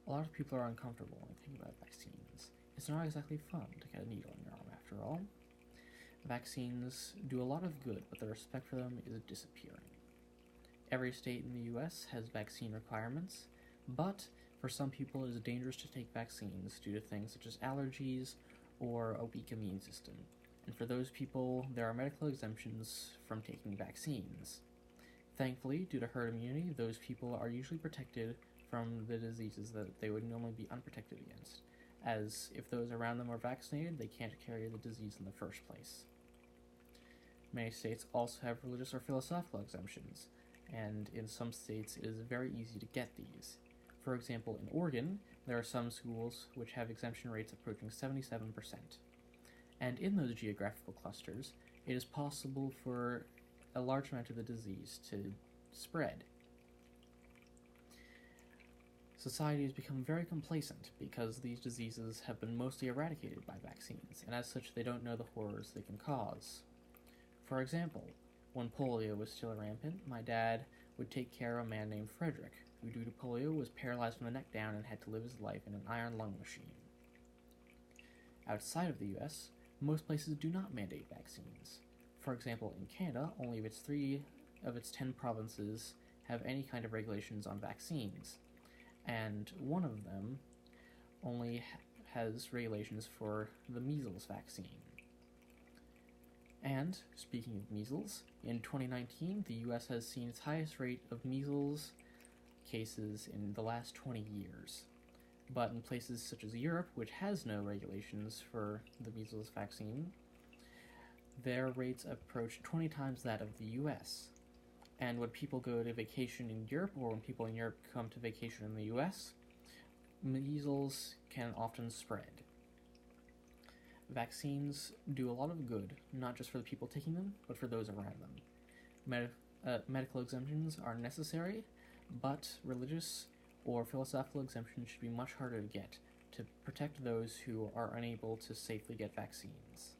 A lot of people are uncomfortable when thinking about vaccines. It's not exactly fun to get a needle in your arm, after all. Vaccines do a lot of good, but the respect for them is disappearing. Every state in the US has vaccine requirements, but for some people it is dangerous to take vaccines due to things such as allergies or a weak immune system. And for those people, there are medical exemptions from taking vaccines. Thankfully, due to herd immunity, those people are usually protected from the diseases that they would normally be unprotected against, as if those around them are vaccinated, they can't carry the disease in the first place. Many states also have religious or philosophical exemptions, and in some states it is very easy to get these. For example, in Oregon, there are some schools which have exemption rates approaching 77%. And in those geographical clusters, it is possible for a large amount of the disease to spread. Society has become very complacent because these diseases have been mostly eradicated by vaccines, and as such they don't know the horrors they can cause. For example, when polio was still rampant, my dad would take care of a man named Frederick, who due to polio was paralyzed from the neck down and had to live his life in an iron lung machine. Outside of the US, most places do not mandate vaccines. For example, in Canada, only of its 3 of its 10 provinces have any kind of regulations on vaccines, and one of them only has regulations for the measles vaccine. And, speaking of measles, in 2019, the US has seen its highest rate of measles cases in the last 20 years. But in places such as Europe, which has no regulations for the measles vaccine, their rates approach 20 times that of the US. And when people go to vacation in Europe, or when people in Europe come to vacation in the US, measles can often spread. Vaccines do a lot of good, not just for the people taking them, but for those around them. Medical exemptions are necessary, but religious or philosophical exemptions should be much harder to get to protect those who are unable to safely get vaccines.